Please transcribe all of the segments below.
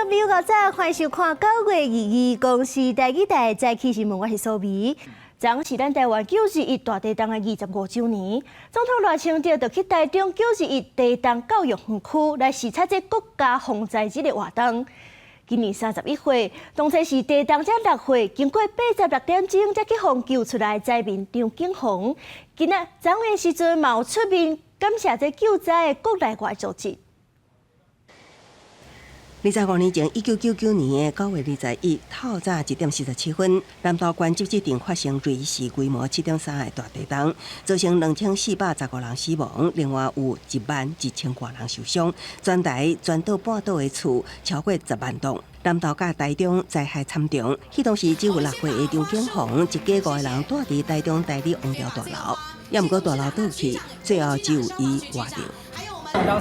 朋友早，欢迎收看9月22日公视第2台早起新闻，我是苏眉。昨是咱台湾921大地震的25周年，总统赖清德就去台中921地震教育园区来视察这国家防灾日的活动。今年31岁，当初是地震才6岁，经过86点钟才去防救出来灾民张景宏。今仔昨的时阵，嘛有出面感谢这救灾的国内外组织。25年前，1999年的9月21日，透早1点47分，南投县集集镇发生瑞士规模7.3的大地震，造成2415人死亡，另外有11000多人受伤，全台全岛半岛的厝超过10万栋。南投甲台中灾害惨重，迄当时只有6岁的张景宏一家5个人住伫台中台里王寮大楼，也毋过大楼倒去，最后只有伊活着。地震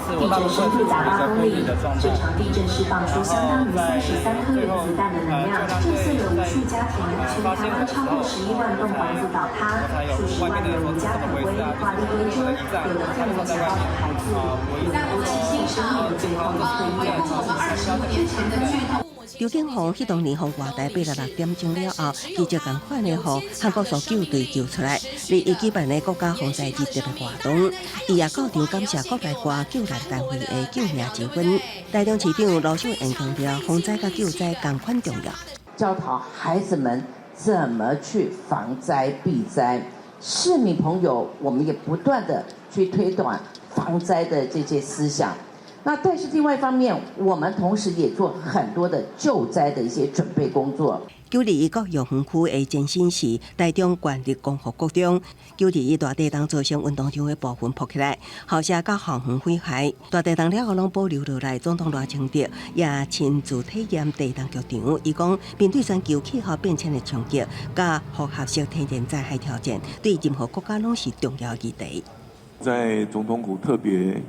深度达8公里，这场地震释放出相当于33颗原子弹的能量，震碎了无数家庭，全台湾超过11万栋房子倒塌，数十万人无家可归，华丽归州，有了更多其他的孩子，有的夫妻新生命的最后的岁月，我们25年前的剧痛。张景宏迄当年从外台86点钟了后，记者同款的予韩国搜救队救出来，为伊举办的国家防灾日特别活动。伊也到场感谢国内外救难单位的救命之恩。台中市长罗秀燕强调，防灾甲救灾同款重要，教导孩子们怎么去防灾避灾。市民朋友，我们也不断的去推广防灾的这些思想。那但是另外一方面，我们同时也做很多的救灾的一些准备工作。921教育园区的前身是台中县立光复国中，921大地震造成运动场的部分破起来，校舍甲校园毁坏。大地震了后，拢保留落来。总统赖清德也亲自体验地震剧场。伊讲，面对全球气候变迁的冲击，甲复合式天然灾害挑战，对任何国家拢是重要议题。在总统府特别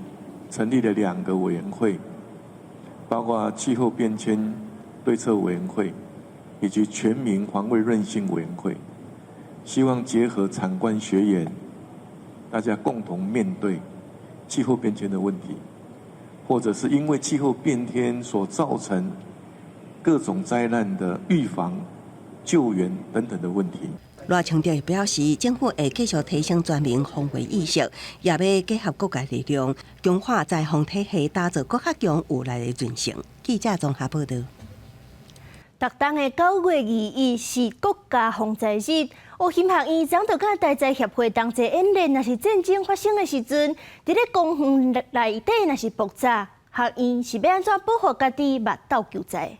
成立了2个委员会，包括气候变迁对策委员会以及全民防卫韧性委员会，希望结合产官学研，大家共同面对气候变迁的问题，或者是因为气候变迁所造成各种灾难的预防、救援等等的问题。赖清德表示，政府会继续提升全民防卫意识，也要结合各界力量，强化灾防体系，打造更加强有力的韧性。记者综合报道。逐当的9月22日是国家防灾日，乌兴学院昨就甲台灾协会同齐演练，若是战争发生的时阵，伫咧公园内底若是爆炸，学院是要安怎保护家己，勿斗救灾？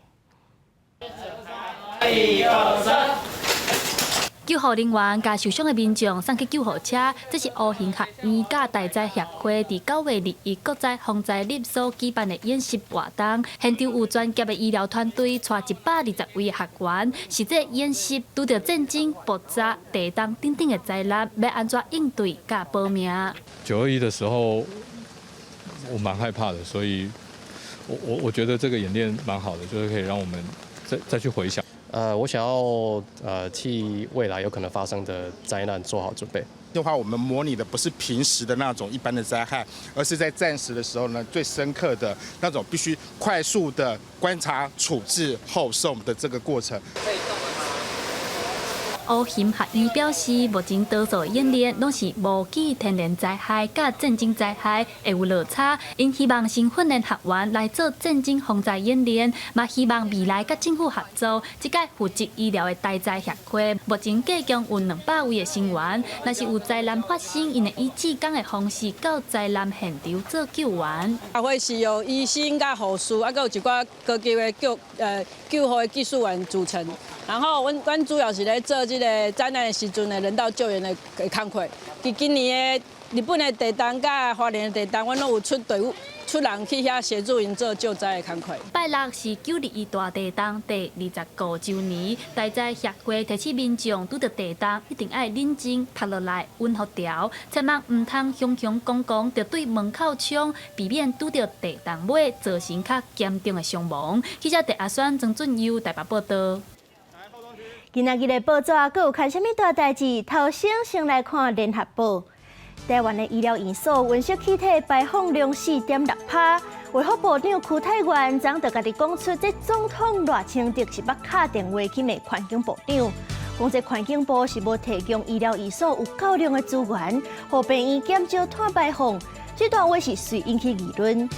救护人员甲受伤的民众送去救护车，这是乌兴学院甲台灾协会伫9月22国际防灾日所举办的演习活动。现场有专业的医疗团队，带120位的学员，实际演习拄到战争、爆炸、地震等等的灾难，要安怎应对甲保命。921的时候，我蛮害怕的，所以我觉得这个演练蛮好的，就是可以让我们再去回想。我想要替未来有可能发生的灾难做好准备。的话，我们模拟的不是平时的那种一般的灾害，而是在战时的时候呢，最深刻的那种必须快速的观察、处置后送的这个过程。乌兴学院表示，目前多数演练拢是无记天然灾害甲战争灾害会有落差，因希望新训练学员来做战争防灾演练，嘛希望未来甲政府合作，即届负责医疗的台灾协会，目前计共有200位的成员，若是有灾难发生，因会以志工的方式到灾难现场做救援。也会是由医生甲护士，还有一寡高级的救护的技术员组成。然后，阮主要是咧做这个灾难的时阵的人道救援的工作。今年的日本的地震甲花莲的地震，阮拢有出队伍、出人去遐协助因做救灾的工作。拜六是921大地震第25周年，台灾协会提醒民众拄到地震一定要冷静、趴落来、温和调，千万唔通雄雄公公就对门口冲，避免拄到地震尾造成较严重的伤亡。记者陈阿选、曾俊佑台北报道。今仔日的报纸，阁有看什么大代志？头先来看联合报。台湾的医疗院所温室气体排放量4.6%，卫福部长邱泰源昨就家己讲出，这总统赖清德是捌敲电话去问环境部长，讲这环境部是无提供医疗医所有够量的资源，互病院减少碳排放。这段话是随引起议论。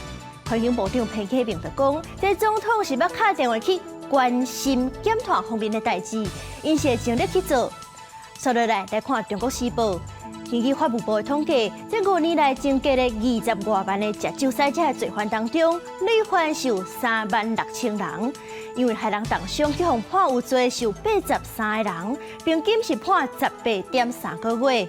环境部长彭启明就讲，这总统是捌敲电话去关心减碳方面的代志，因是会尽力去做。接落来看《中国时报》。根据法务部的统计，这5年来增加了20多万的食酒赛车的罪犯当中，累犯有36000人。因为害人重伤，去互判有罪是有83个人，平均是判18.3个月。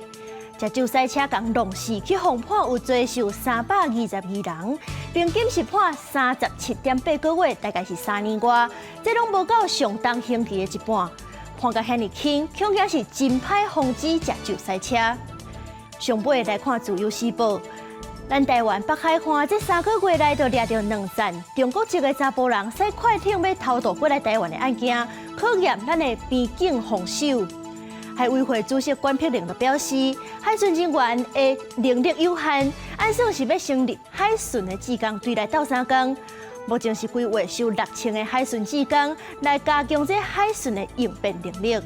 食酒赛车共弄死去互判有罪是有322人，平均是判37.8个月，大概是3年多。这拢无到上当刑期的一半。判甲遐尼轻，恐惊是真歹防止食酒赛车。上尾来看《自由时报》，咱台湾北海岸这3个月来就掠到2件中国籍的查甫人驶快艇要偷渡过来台湾的案件，考验咱的边境防守。海委会主席关碧玲就表示，海巡人员的能力有限，按算是要成立海巡的志工队来斗3工。目前是规划收6000个海巡志工来加强这海巡的应变能力。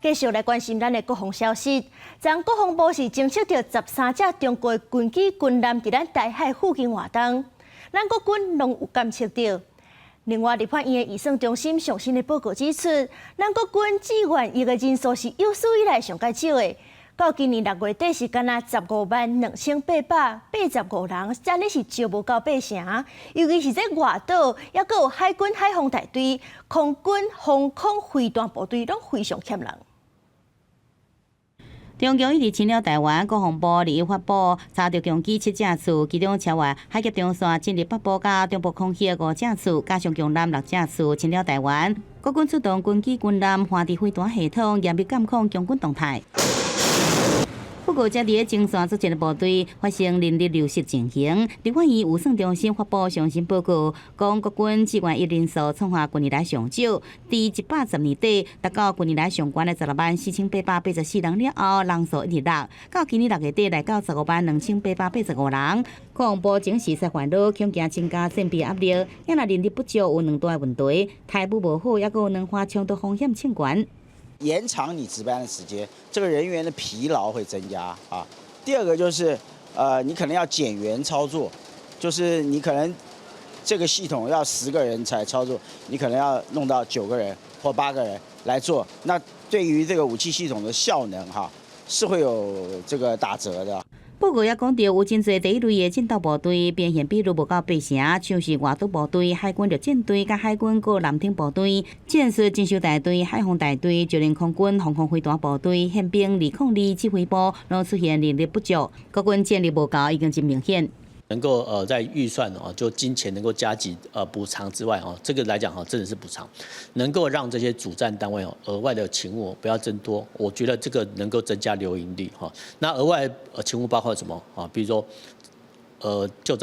继续来关心咱的国防消息，昨国防部是侦测到13架中国军机军舰伫咱台海附近活动，咱国军拢有监测到。另外，立法院的预算中心上新的报告指出，咱国军志愿役的人数是有史以来上介少的，到今年6月底是敢若152885人，真的是招无到8成。尤其是在外岛，也阁有海军海防大队、空军防空飞弹部队，拢非常欠人。中共一直侵略台湾，国防部立法部查到共计7架次，其中超越海峡中线进入北部甲中部空域5架次，加上共6架次侵略台湾。国军出动军机军舰、反地飞弹系统，严密监控共军动态。不过，在伫前线作战的部队发生人力流失情形。立法院预算中心发布上新报告，讲国军志愿役人数创下近年来上少，第110年底达到近年来上悬的164884人了后，人数一直落，到今年6月底来到152885人。国防部警示使烦恼，恐惊增加战备压力，也若人力不足有2大的问题，态度无好，也有两化冲突风险欠悬。延长你值班的时间，这个人员的疲劳会增加啊。第二个就是，你可能要减员操作，就是你可能这个系统要10个人才操作，你可能要弄到9个人或8个人来做。那对于这个武器系统的效能是会有这个打折的。报告也讲到，有真侪第一类的战斗部队表现比率无到8成，像是外岛部队、海军陆战队、甲海军各蓝艇部队、战术侦察大队、海防大队，就连空军防空飞弹部队、宪兵202指挥部，拢出现人力不足，国军战力无够，已经真明显。能够在预算就金钱能够加急补偿之外这个来讲真的是补偿，能够让这些主战单位额外的勤务不要增多，我觉得这个能够增加留营率那额外勤务包括什么比如说救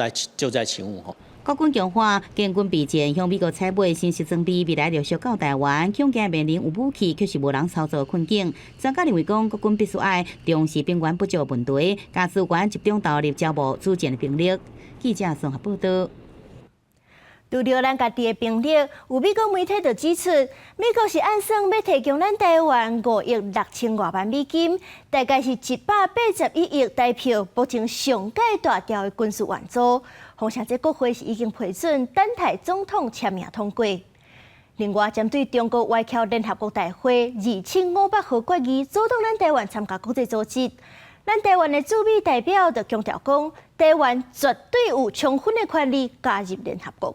灾勤务国军强化建军备战，向美国采买新式装备，未来陆续到台湾，恐惊面临有武器却是无人操作困境。专家认为讲，国军必须爱重视兵员不足问题，把资源集中投入招募组建的兵力。记者综合报道。除了咱家己的兵力，有美国媒体就指出，美国是按算要提供咱台湾5亿6000多万美金，大概是181亿台票，目前上界大条的军事援助。况且这国会是已经批准等待总统签名通过。另外，针对中国歪敲联合国大会2500号决议，阻挡咱台湾参加国际组织，咱台湾的驻美代表就强调讲，台湾绝对有充分的权利加入联合国。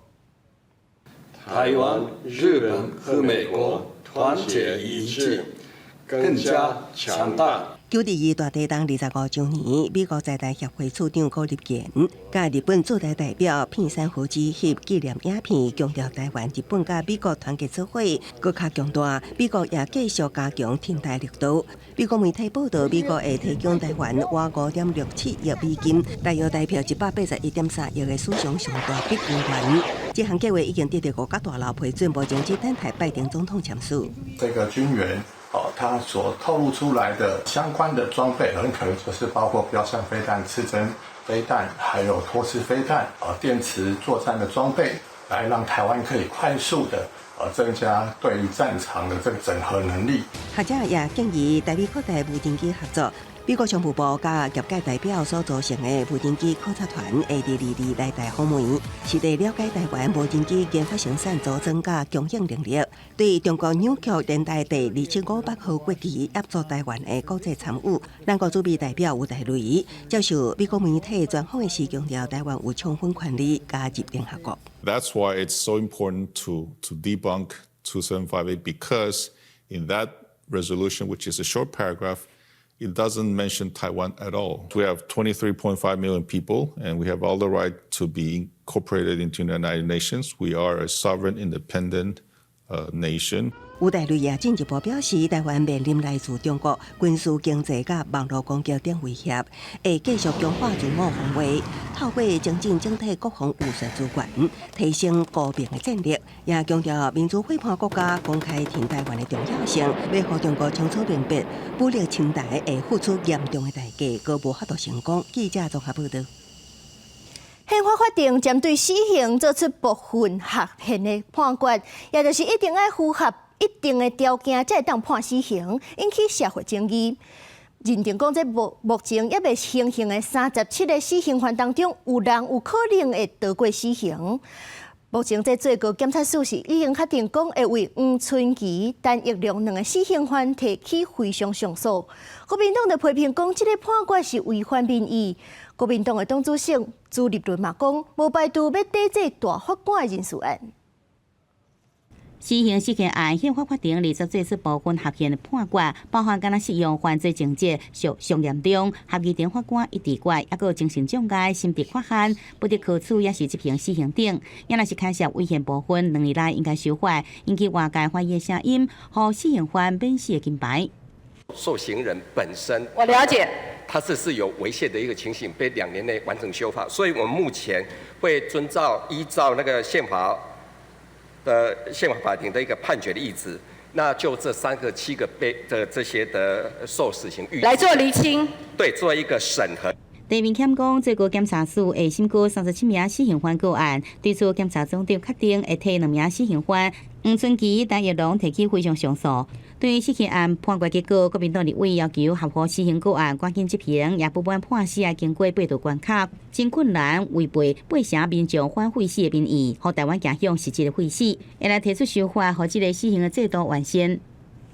台湾、日本和美国团结一致，更加强大。921大地动25周年，美国在台协会处长高立健甲日本驻台代表片山和之翕纪念影片，强调台湾、日本甲美国团结做伙，搁较强大。美国也继续加强挺台力度。美国媒体报道，美国会提供台湾约5.67亿美金，大约代表181.3亿的史上上大笔金元。这项计划已经得到5角大楼批准，目前只等待拜登总统签署。这个军援它所透露出来的相关的装备，很可能就是包括标枪飞弹、刺针飞弹，还有拖式飞弹、电磁作战的装备，来让台湾可以快速的增加对于战场的这个整合能力。学者也建议台美扩大无人机合作。美国商务部甲业界代表所组成的无人机考察团下伫2日来台访问，是伫了解台湾无人机研发生产组装甲供应能力，对中国纽约年代第27500号国旗协助台湾的国际参与。咱国驻美代表吴大雷接受美国媒体专访的时强调，台湾有充分权利加入联合国。That's why it's so important to debunk 2758 because in that resolution, which is a short paragraph, it doesn't mention Taiwan at all. We have 23.5 million people, and we have all the right to be incorporated into the United Nations. We are a sovereign, independent nation. 吴大雷也进一步表示，台湾面临来自中国军事、经济甲网络攻击等威胁，会继续强化自我防卫，透过增进整体国防务实资源，提升高明的战力。也强调民主会判国家公开挺台湾的重要性，要让中国清楚明白，武力侵台会付出严重的代价，搁无法度成功。记者综合报道。宪法法定针对死刑做出部分合宪的判决，也就是一定要符合一定的条件才会当判死刑，引起社会争议。认定讲，在目前还未行刑的37个死刑犯当中，有人有可能会得过死刑。目前在最高检察署是已经确定讲会为黄春琪、陈奕良2个死刑犯提起非常上诉。国民党就批评讲，这个判决是违反民意。国民党的党主席朱立伦嘛讲，无排除要抵制大法官的人事案。死刑事件案，宪法法庭20做出部分合宪的判决，包含敢若适用犯罪情节属上严重，合议庭法官一致决，还有精神障碍、心智缺陷、不得可处也是执行死刑等。也若是牵涉危险部分，2年内应该修法，引起外界怀疑的声音，让死刑犯免死的金牌。受刑人本身，我了解，他是有违宪的一个情形，被2年内完成修法，所以我们目前会依照那个宪法法庭的一个判决的意志，那就这7个被的这些的受死刑狱来做厘清，对，做一个审核。地面检讲，最高检察署会审估37名死刑犯个案，对此检察总长确定会替2名死刑犯黄春琪、陈奕良提起非常上诉。对于死刑案判决结果，国民党立委要求合法死刑个案赶紧执行，也不满判死案经过8道关卡，真困难违背8成民众反废死的民意，让台湾走向实质的废死，会来提出修法，让这个死刑的制度完善。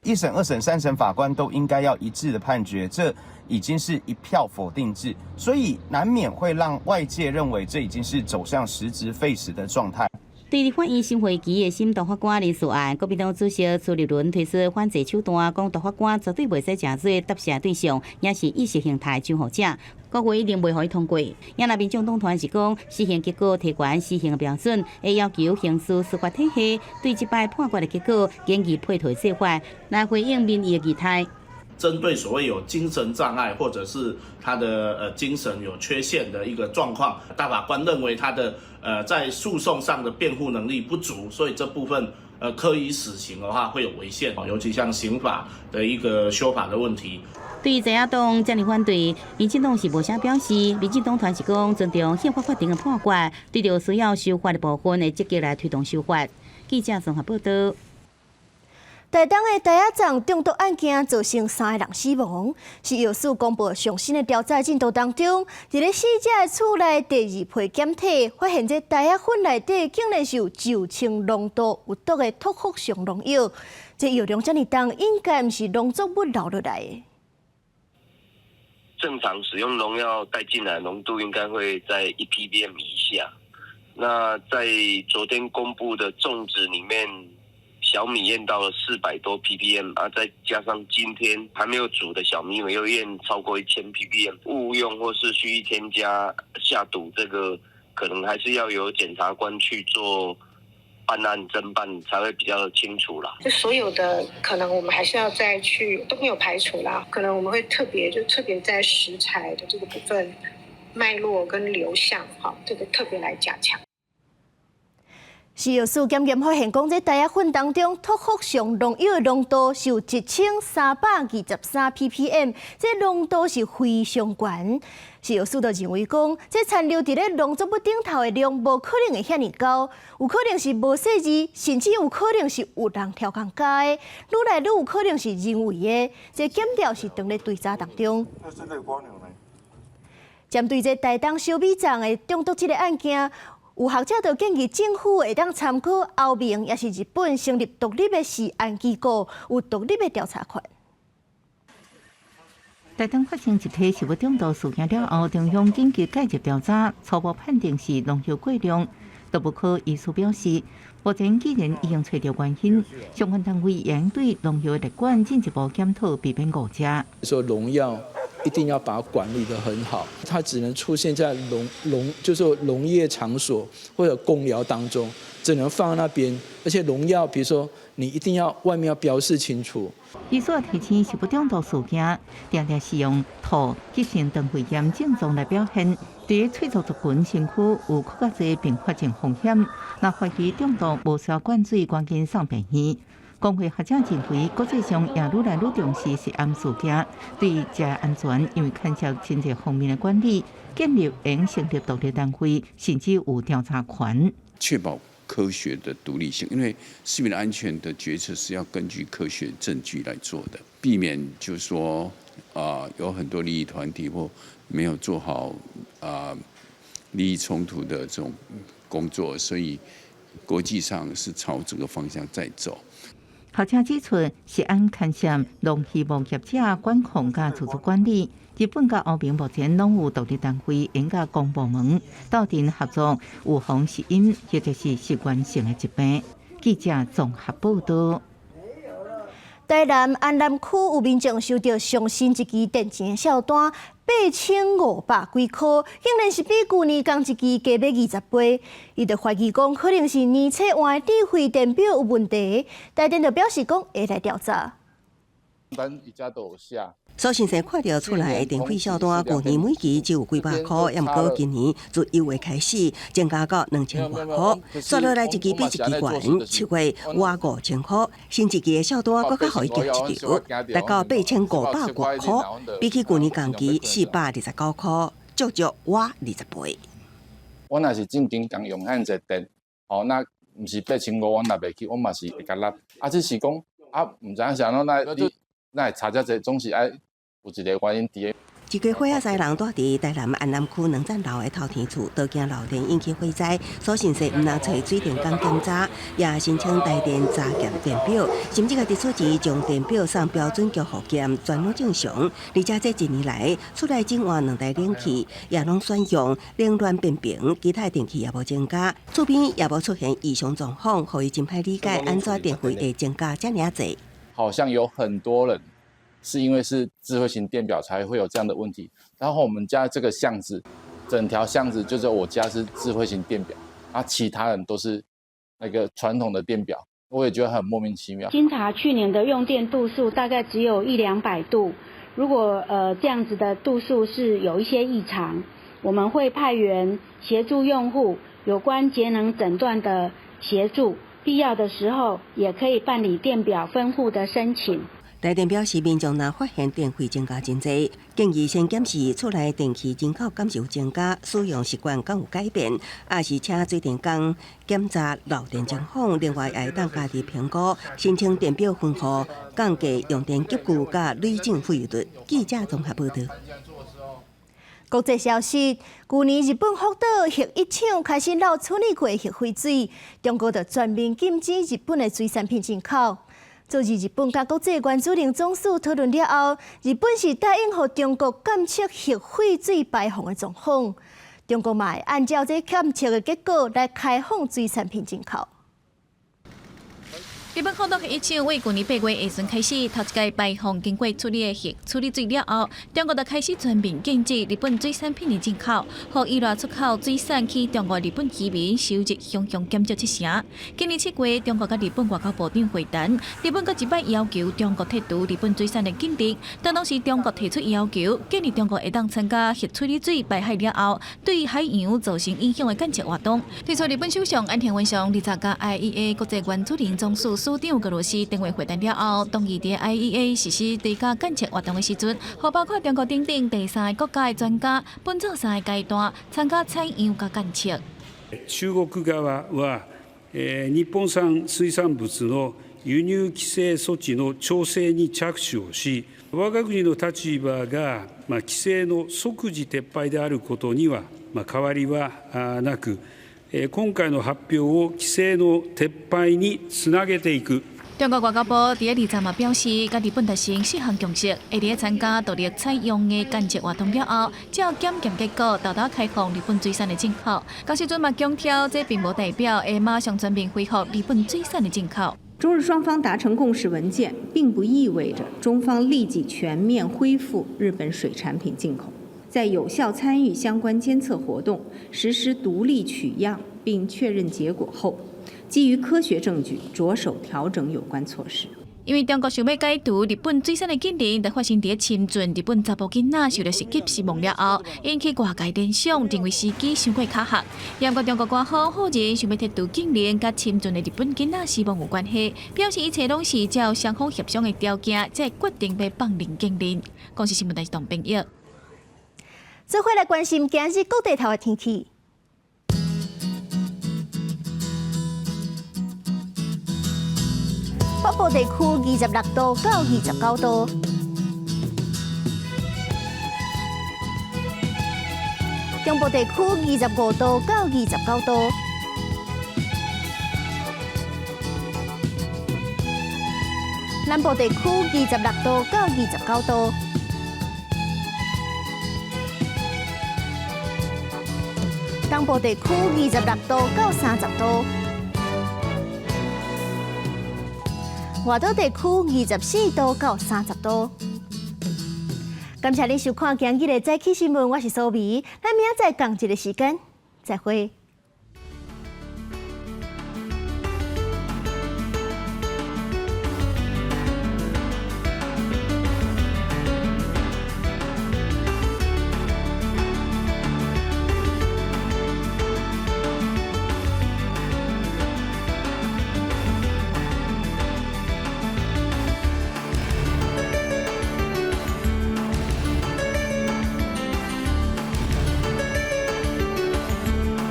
1审、2审、3审法官都应该要一致的判决，这已经是一票否定制，所以难免会让外界认为这已经是走向实质废死的状态。对于反映新会期的新大法官人事案，国民党主席朱立伦推出反制手段，讲大法官绝对袂使正做答谢对象，也是意识形态监护者。国会一定袂予伊通过。也那民众党团是讲，死刑结果提悬死刑的标准，会要求刑事司法体系对这摆判决的结果建议配合做法，来回应民意的期待。针对所谓有精神障碍或者是他的精神有缺陷的一个状况，大法官认为他的在诉讼上的辩护能力不足，所以这部分科以死刑的话会有违宪，尤其像刑法的一个修法的问题。对于在野党这样反对，民进党是无啥表示，民进党团是讲尊重宪法法庭的判决，对着需要修法的部分会积极来推动修法。记者综合报道。台东的台仔站中毒案件造成3个人死亡，是药署公布上新的调查进度当中，伫咧死者的厝内第2批检体，发现这台仔粉内底竟然是有9000浓度有毒的托福上农药，这药量这么重，应该不是农作物留落来的。正常使用农药带进来浓度应该会在1 ppm 以下。那在昨天公布的种植里面，小米验到了400多 ppm， 再加上今天还没有煮的小米又验超过1000 ppm， 误用或是蓄意添加下毒，这个可能还是要由检察官去做办案侦办才会比较清楚啦。就所有的可能我们还是要再去都没有排除啦，可能我们会特别在食材的这个部分脉络跟流向，这个特别来加强。食药署检验发现，讲这台粉当中脱氟上农药的浓度是有1323 ppm， 这浓度是非常悬。食药署就认为讲，这残留伫咧农作物顶头的量，无可能会遐尼高，有可能是无细致，甚至有可能是有人调工加的，愈来愈有可能是人为的。这检调是正咧追查当中。针对这台东小米粽的中毒这个案件，有学者就建议政府会当参考欧盟也是日本成立独立的试案机构，有独立的调查权。台东发生一起食物中毒事件了后，中央紧急介入调查，初步判定是农药过量。毒物科医师表示，目前既然已经找到原因，相关单位也应对农药的列管进一步检讨，避免误食。说农药一定要把它管理得很好，它只能出现在就是农业场所或者公寮当中，只能放在那边。而且农药，比如说你一定要外面要标示清楚。医师提醒食物中毒事件，常常是用吐、急性肠肺炎症状来表现。对于脆弱族群身躯有更加侪并发症风险。若怀疑中毒，无需要灌水，赶紧送病院。工会学者认为，国际上也愈来愈重视食安事件，对食安全因为牵涉真侪方面的管理，建立应成立独立单位，甚至有调查权，确保科学的独立性，因为食品安全的决策是要根据科学证据来做的，避免就是说有很多利益团体或没有做好利益冲突的这种工作，所以国际上是朝这个方向在走。学者指出，食安牵涉农渔牧业者管控甲自主管理。日本甲欧盟目前拢有独立单位，应甲公部门斗阵合作，预防食饮或者是习惯性的疾病。记者综合报道。台南安南区有民众收到上新一期电钱小单8500几块，竟然是比去年同一期加要20倍。伊就怀疑讲，可能是年册换智慧电表有问题。台电就表示讲会来调查。苏先生看到厝内的电费小单，去年每期只有几百块，也毋过今年自1月开始增加到2000多块，刷落来一期比一期悬。7月挖5000块，新一期的小单搁较互伊夹一条，达到8500多块，比起去年同期429块，足足挖20倍。我若是正经共用遐济电，那毋是8500，我若袂去，我嘛是会甲纳。只是讲毋知影是安怎，那会差遮济，总是爱。有一个原因伫个。一个火仔西人住伫台南安南区2层楼的透天厝，倒惊漏电引起火灾。所幸是毋能找水电工检查，也申请台电查检电表，甚至家己出钱将电表送标准局复检，全拢正常。而且这1年来，厝内只换2台冷气，也拢选用冷暖变频，其他电器也无增加，厝边也无出现异常状况，互伊真歹理解安怎电费会增加遮尔济。好像有很多人。是因为是智慧型电表才会有这样的问题。然后我们家这个巷子，整条巷子就只有我家是智慧型电表，其他人都是那个传统的电表，我也觉得很莫名其妙。经查去年的用电度数大概只有100-200度，如果这样子的度数是有一些异常，我们会派员协助用户有关节能诊断的协助，必要的时候也可以办理电表分户的申请。台电表示，民众若发现电费增加真济，建议先检视厝内电器人口敢是有增加，使用习惯敢有改变，也是请水电工检查漏电情况。另外，也会当家己评估申请电表分户，降低用电急剧甲累进费率。记者综合报道。国际消息：去年日本福岛核一厂开始漏处理过核废水，中国就全面禁止日本的水产品进口。昨日，日本甲国际原子能总署讨论了后，日本是答应予中国监测核废水排放的状况。中国嘛会按照这监测的结果来开放水产品进口。日本放毒核一厂为去年8月下旬开始，头一届排放经过处理的核处理水了后，中国就开始全面禁止日本水产品的进口，让伊拉出口水产去中国、日本渔民收入向减少7成。今年7月，中国甲日本外交部长会谈，日本阁一摆要求中国剔除日本水产的禁令，但当时中国提出要求，建议中国会当参加核处理水排海了后，对海洋造成影响的监测活动。提出日本首相岸田文雄20甲 IAEA 国际原子能总署署长俄罗斯电话会谈了后，同意伫 IAEA 实施追加监测活动的时阵，和包括中国等等第三个国家的专家奔走3个阶段参加采样甲监测。中国側は、日本産水産物の輸入規制措置の調整に着手をし、我が国の立場が、規制の即時撤廃であることには、変わりはなく、今回の発表を規制の撤廃につなげていく。中国外交部伫23日表示，甲日本达成4项共识，会伫参加独立采样的监测活动了后，照检验结果，大大开放日本水产的进口。到时阵嘛强调，这并无代表会马上全面恢复日本水产的进口。中日双方达成共识文件，并不意味着中方立即全面恢复日本水产品进口。在有效参与相关监测活动、实施独立取样并确认结果后，基于科学证据，着手调整有关措施。因为中国想要解除日本水产的禁令，就发生伫侵进日本查甫囡仔受到袭击死亡了后，引起外界联想，认为时机太过卡合。也个中国官方否认想要剔除禁令，甲侵进的日本囡仔死亡有关系，表示一切拢是照双方协商的条件，才决定要放零禁令。公司新闻台是董炳耀。做伙来关心今日各地头的天气。北部地区26度到29度，中部地区25度到29度，南部地区26度到29度。东部地区26度到30度，外岛地区24度到30度。感谢您收看今日的早起新闻，我是苏眉，咱明仔载同一个时间再会。